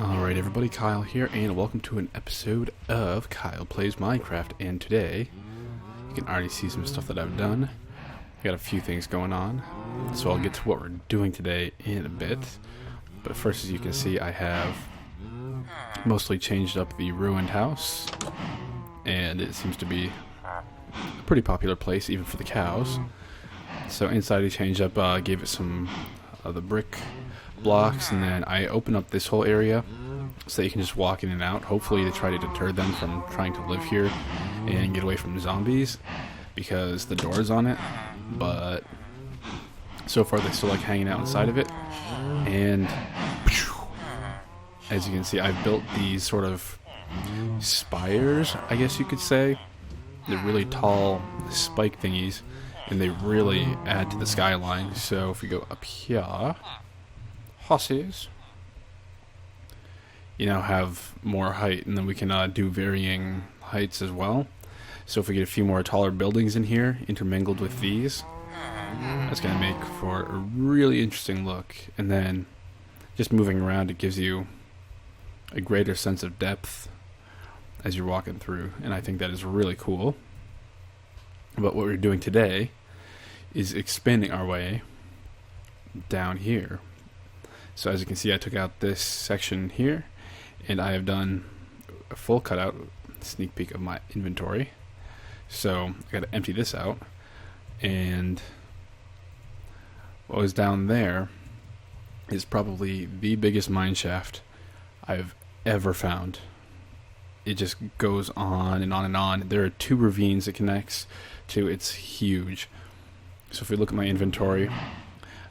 Alright everybody, Kyle here, and welcome to an episode of Kyle Plays Minecraft. And today, you can already see some stuff that I've done. I got a few things going on, so I'll get to what we're doing today in a bit. But first, as you can see, I have mostly changed up the ruined house, and it seems to be a pretty popular place, even for the cows. So inside I changed up, gave it some of the brick blocks, and then I open up this whole area so that you can just walk in and out, hopefully to try to deter them from trying to live here and get away from zombies, because the door is on it. But so far they still like hanging out inside of it. And as you can see, I've built these sort of spires, I guess you could say. They're really tall spike thingies, and they really add to the skyline. So if we go up here, horses, you now have more height, and then we can do varying heights as well. So if we get a few more taller buildings in here intermingled with these, that's going to make for a really interesting look. And then just moving around, it gives you a greater sense of depth as you're walking through, and I think that is really cool. But what we're doing today is expanding our way down here. So as you can see, I took out this section here, and I have done a full cutout, sneak peek of my inventory. So I got to empty this out, and what was down there is probably the biggest mine shaft I've ever found. It just goes on and on and on. There are 2 ravines it connects to. It's huge. So if we look at my inventory,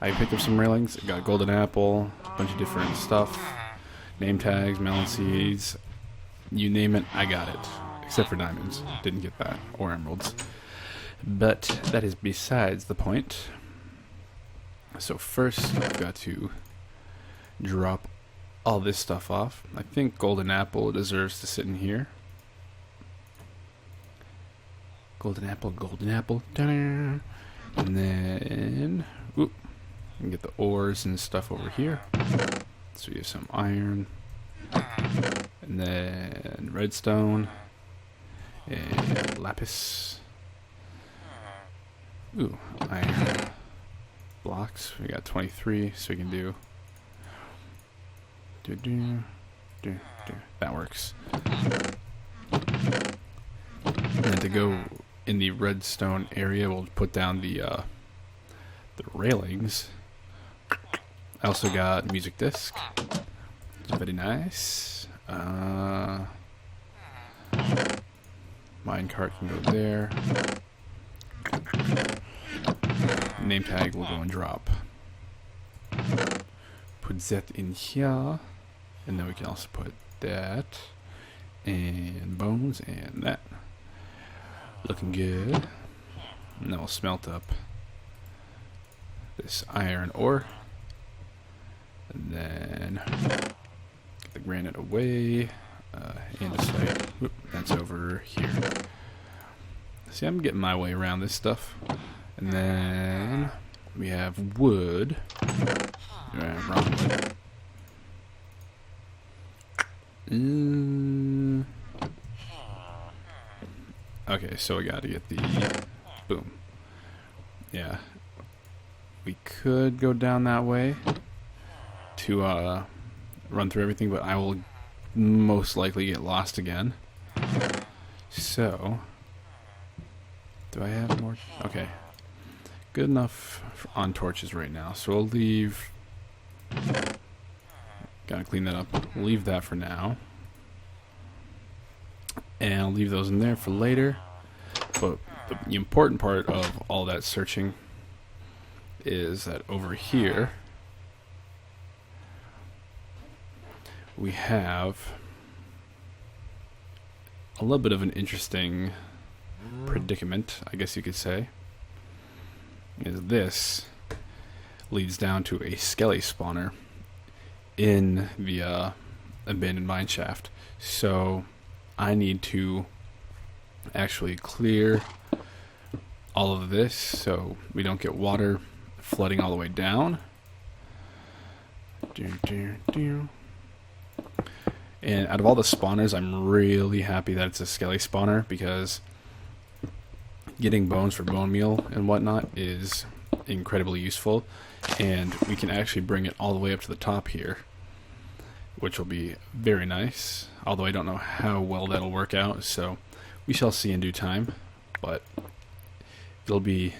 I picked up some railings. I got golden apple, a bunch of different stuff, name tags, melon seeds, you name it, I got it. Except for diamonds. Didn't get that. Or emeralds. But that is besides the point. So first, I've got to drop all this stuff off. I think golden apple deserves to sit in here. Golden apple, golden apple. Ta-da! And then, whoop, you can get the ores and stuff over here. So you have some iron, and then redstone, and lapis. Ooh, iron blocks. We got 23, so we can do. That works. And then to go in the redstone area, we'll put down the railings. I also got music disc. Very nice. Minecart can go there. Name tag will go and drop. Put that in here, and then we can also put that and bones and that. Looking good. And then we'll smelt up this iron ore, and then get the granite away, and the site. Whoop, that's over here. See, I'm getting my way around this stuff. And then we have wood. Wrong wood. Okay, so we got to get the boom. Yeah, we could go down that way to run through everything, but I will most likely get lost again. So, do I have more? Okay, good enough on torches right now. So we'll leave. Gotta clean that up. We'll leave that for now. And I'll leave those in there for later. But the important part of all that searching is that over here we have a little bit of an interesting predicament, I guess you could say. Is this leads down to a Skelly spawner in the abandoned mine shaft. So I need to actually clear all of this so we don't get water flooding all the way down. And out of all the spawners, I'm really happy that it's a Skelly spawner, because getting bones for bone meal and whatnot is incredibly useful. And we can actually bring it all the way up to the top here, which will be very nice. Although I don't know how well that'll work out, so we shall see in due time. But it'll be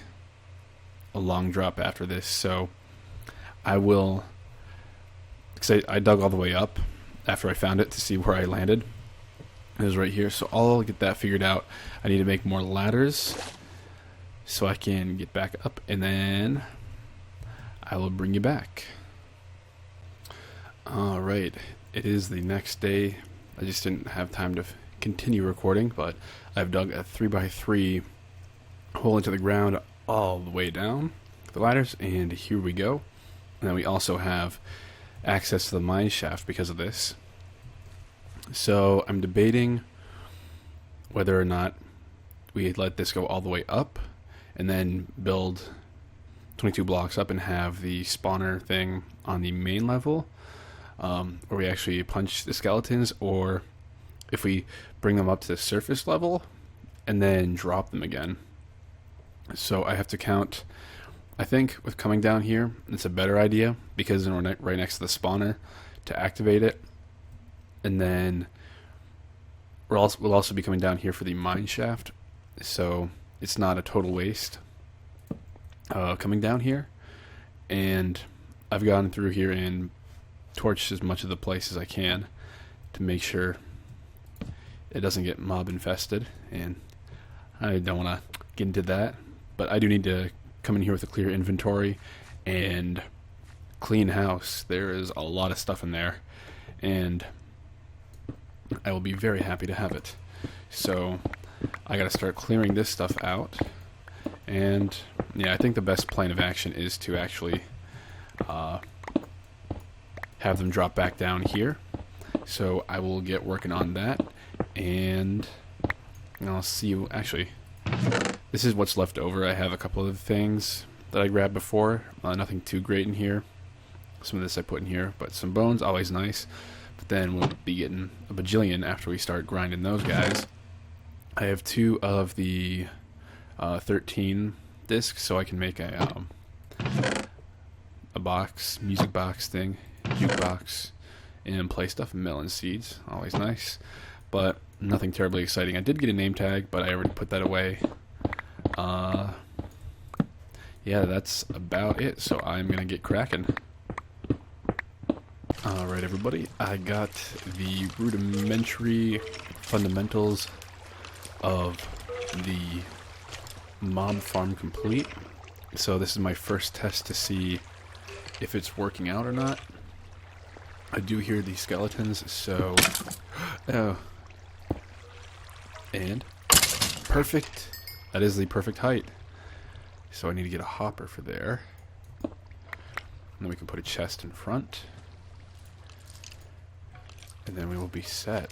a long drop after this, so I will, because I dug all the way up after I found it to see where I landed. It was right here, so I'll get that figured out. I need to make more ladders so I can get back up, and then I will bring you back. Alright, it is the next day. I just didn't have time to continue recording, but I've dug a 3x3 hole into the ground all the way down the ladders, and here we go. And then we also have access to the mineshaft because of this. So I'm debating whether or not we let this go all the way up and then build 22 blocks up and have the spawner thing on the main level, or we actually punch the skeletons, or if we bring them up to the surface level and then drop them again. So I have to count. I think with coming down here, it's a better idea because we're right next to the spawner to activate it. And then we'll also be coming down here for the mine shaft, so it's not a total waste coming down here. And I've gone through here and torched as much of the place as I can to make sure it doesn't get mob infested, and I don't want to get into that, but I do need to come in here with a clear inventory and clean house. There is a lot of stuff in there, and I will be very happy to have it. So I gotta start clearing this stuff out, and yeah, I think the best plan of action is to actually have them drop back down here. So I will get working on that, and I'll see you. Actually, this is what's left over. I have a couple of things that I grabbed before, nothing too great in here. Some of this I put in here, but some bones, always nice. But then we'll be getting a bajillion after we start grinding those guys. I have 2 of the 13 discs, so I can make a box, music box thing, jukebox, and play stuff, melon seeds, always nice. But nothing terribly exciting. I did get a name tag, but I already put that away. Yeah, that's about it, so I'm gonna get cracking. Alright everybody, I got the rudimentary fundamentals of the mob farm complete. So this is my first test to see if it's working out or not. I do hear the skeletons, so oh, and perfect. That is the perfect height. So I need to get a hopper for there, and then we can put a chest in front, and then we will be set.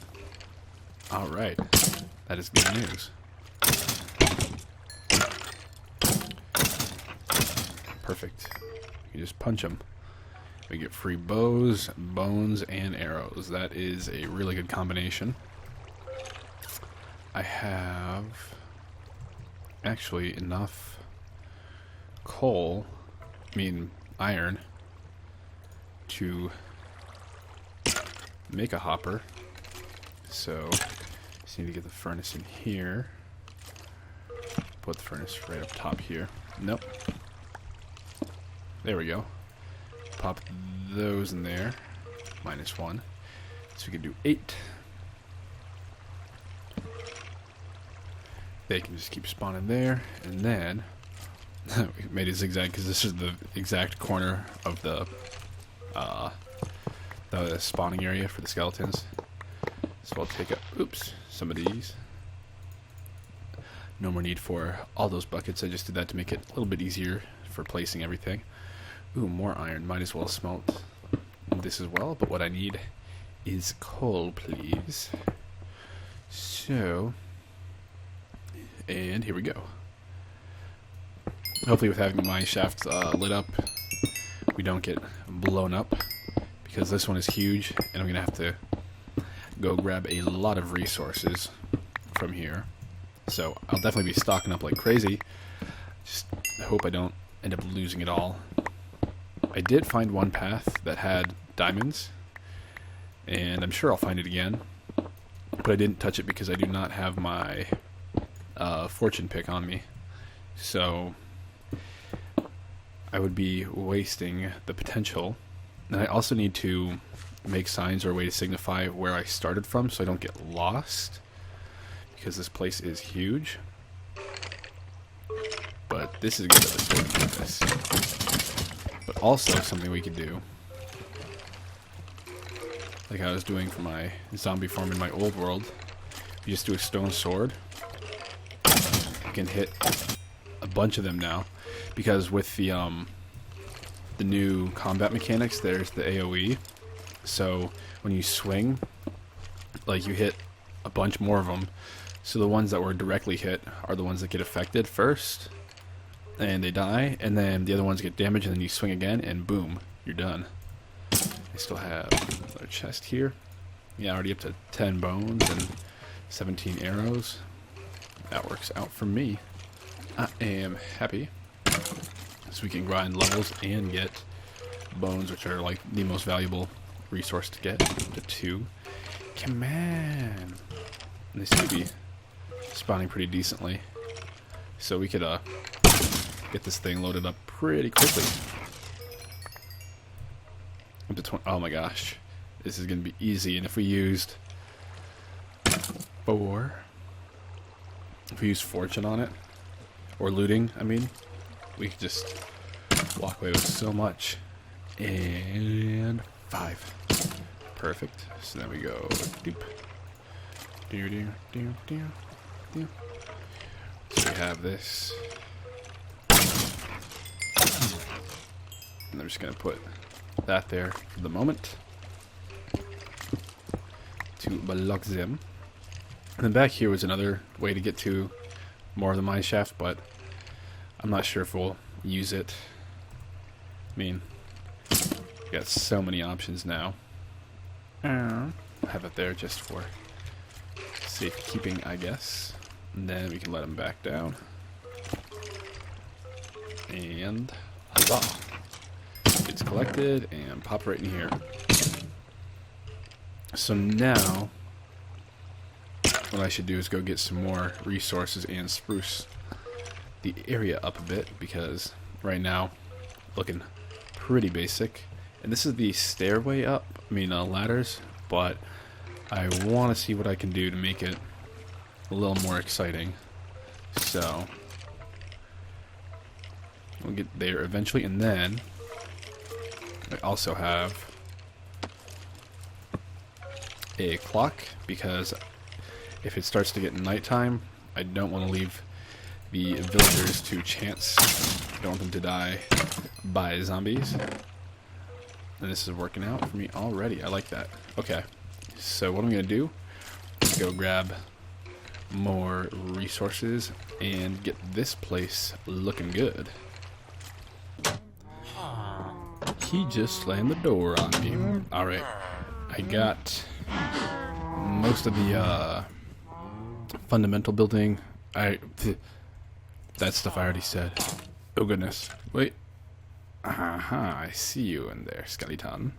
Alright, that is good news. Perfect. You just punch them. We get free bows, bones, and arrows. That is a really good combination. I have actually enough coal, iron, to make a hopper. So just need to get the furnace in here. Put the furnace right up top here. Nope. There we go. Pop those in there. -1. So we can do 8. They can just keep spawning there, and then we made a zigzag because this is the exact corner of the spawning area for the skeletons. So I'll take up, some of these. No more need for all those buckets. I just did that to make it a little bit easier for placing everything. Ooh, more iron. Might as well smelt this as well. But what I need is coal, please. So, and here we go. Hopefully with having my shaft lit up, we don't get blown up, because this one is huge, and I'm going to have to go grab a lot of resources from here. So I'll definitely be stocking up like crazy. Just hope I don't end up losing it all. I did find one path that had diamonds, and I'm sure I'll find it again. But I didn't touch it because I do not have my fortune pick on me. So I would be wasting the potential. And I also need to make signs or a way to signify where I started from so I don't get lost, because this place is huge. But this is good at the sword this. But also something we could do, like I was doing for my zombie farm in my old world, you just do a stone sword. You can hit a bunch of them now, because with the new combat mechanics, there's the AoE. So when you swing, like, you hit a bunch more of them. So the ones that were directly hit are the ones that get affected first, and they die, and then the other ones get damaged, and then you swing again, and boom, you're done. I still have another chest here. Yeah, already up to 10 bones and 17 arrows. That works out for me. I am happy. So we can grind levels and get bones, which are like the most valuable resource to get. To 2. Come on. They seem to be spawning pretty decently. So we could get this thing loaded up pretty quickly. Up to 20. Oh my gosh. This is going to be easy. And if we used 4, if we used fortune on it, or looting, I mean, we could just walk away with so much. And 5. Perfect. So then we go doop. Do. So we have this. And I'm just going to put that there for the moment to block them. And then back here was another way to get to more of the mineshaft, but I'm not sure if we'll use it. I mean, we got so many options now. I'll have it there just for safekeeping, I guess. And then we can let them back down. And huzzah! It's collected and pop right in here. So now, what I should do is go get some more resources and spruce the area up a bit, because right now, looking pretty basic. And this is the stairway up, ladders, but I want to see what I can do to make it a little more exciting. So we'll get there eventually, and then I also have a clock, because if it starts to get nighttime, I don't want to leave the villagers to chance. I don't want them to die by zombies. And this is working out for me already. I like that. Okay, so what I'm going to do is go grab more resources and get this place looking good. He just slammed the door on me. Alright, I got most of the fundamental building. That stuff I already said. Oh goodness. Wait. I see you in there, skeleton.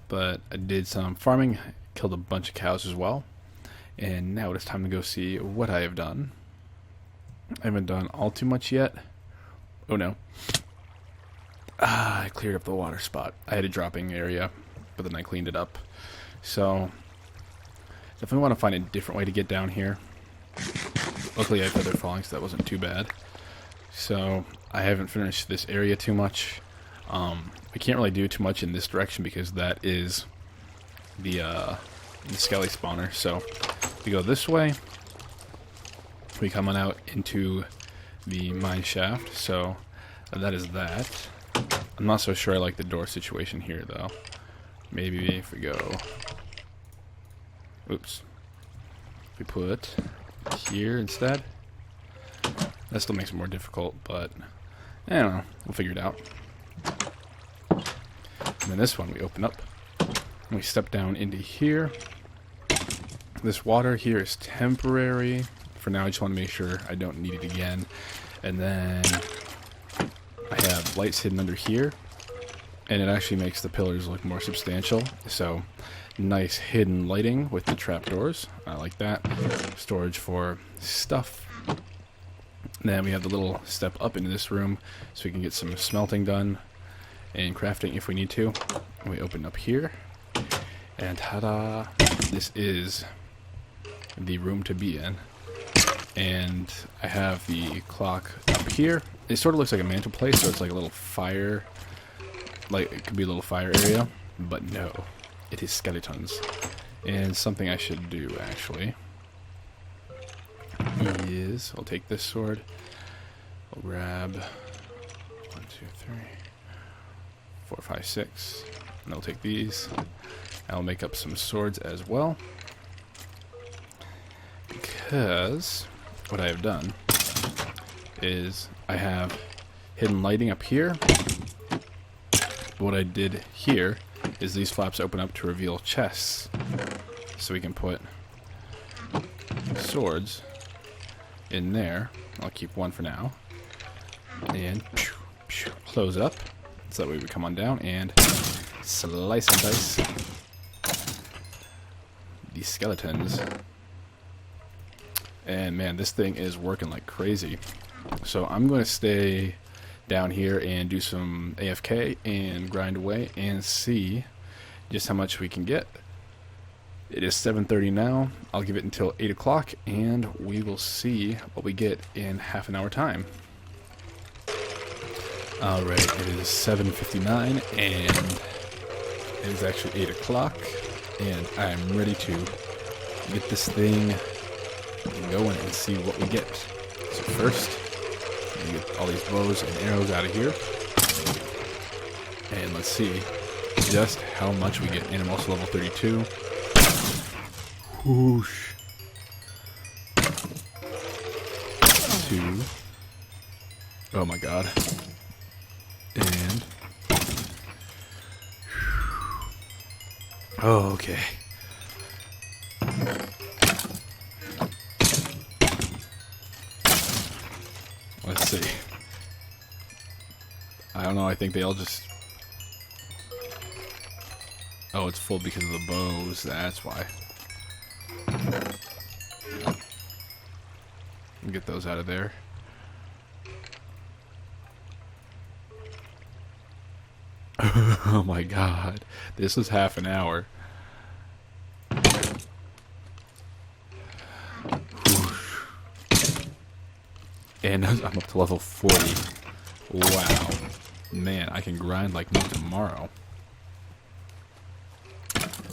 But I did some farming, killed a bunch of cows as well. And now it's time to go see what I have done. I haven't done all too much yet. Oh no. I cleared up the water spot. I had a dropping area, but then I cleaned it up. So, definitely want to find a different way to get down here. Luckily I have feather falling, so that wasn't too bad. So, I haven't finished this area too much. I can't really do too much in this direction because that is the Skelly spawner. So, we go this way. We come on out into the mine shaft. So, that is that. I'm not so sure I like the door situation here, though. Maybe if we go... Oops. If we put here instead. That still makes it more difficult, but... I don't know. We'll figure it out. And then this one we open up. And we step down into here. This water here is temporary. For now, I just want to make sure I don't need it again. And then I have lights hidden under here. And it actually makes the pillars look more substantial. So, nice hidden lighting with the trapdoors. I like that. Storage for stuff. And then we have the little step up into this room so we can get some smelting done and crafting if we need to. And we open up here. And ta-da! This is the room to be in. And I have the clock up here. It sort of looks like a mantelpiece, so it's like a little fire. Like, it could be a little fire area. But no. It is skeletons. And something I should do, actually, is I'll take this sword. I'll grab 1, 2, 3, 4, 5, 6. And I'll take these. I'll make up some swords as well. Because what I have done is I have hidden lighting up here. But what I did here is these flaps open up to reveal chests. So we can put swords in there. I'll keep one for now. And close up. So that way we come on down and slice and dice these skeletons. And man, this thing is working like crazy. So I'm going to stay down here and do some AFK and grind away and see just how much we can get. It is 7:30 now. I'll give it until 8 o'clock and we will see what we get in half an hour time. Alright, it is 7:59 and it is actually 8 o'clock and I'm ready to get this thing going and see what we get. So first, we get all these bows and arrows out of here. And let's see just how much we get. And I'm also level 32. Whoosh. 2. Oh my god. And oh, okay. Let's see. I don't know, I think they all just... Oh, it's full because of the bows, that's why. Get those out of there. Oh my god. This was half an hour. And I'm up to level 40. Wow. Man, I can grind like no tomorrow.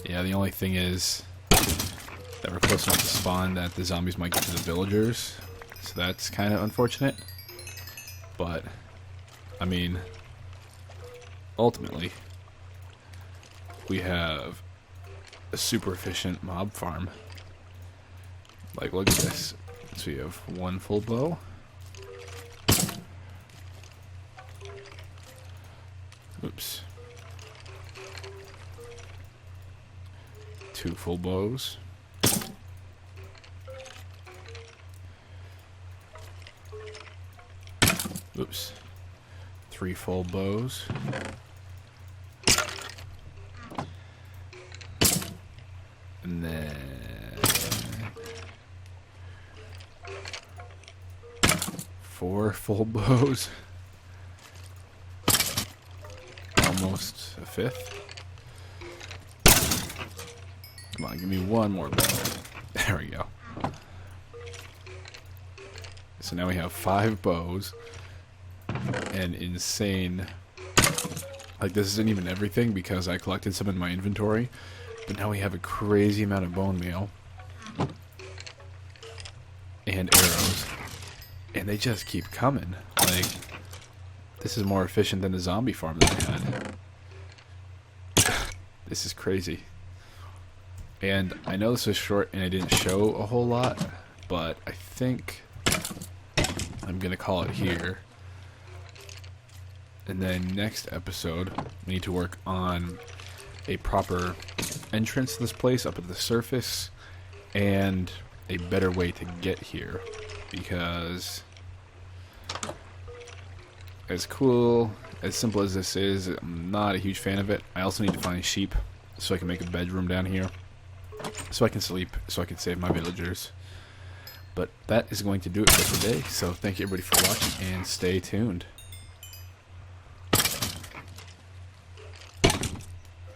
Yeah, the only thing is that we're close enough to spawn that the zombies might get to the villagers. So that's kind of unfortunate. But, I mean, ultimately, we have a super efficient mob farm. Like, look at this. So we have one full bow. Oops. 2 full bows. Oops. 3 full bows. And then 4 full bows. Almost a 5th. Come on, give me one more bow. There we go. So now we have 5 bows. And insane. Like, this isn't even everything because I collected some in my inventory. But now we have a crazy amount of bone meal. And arrows. And they just keep coming. Like, this is more efficient than the zombie farm that I had. This is crazy. And I know this was short and I didn't show a whole lot, but I think I'm going to call it here. And then next episode, we need to work on a proper entrance to this place up at the surface and a better way to get here, because as cool, as simple as this is, I'm not a huge fan of it. I also need to find sheep so I can make a bedroom down here, so I can sleep, so I can save my villagers. But that is going to do it for today, so thank you everybody for watching, and stay tuned.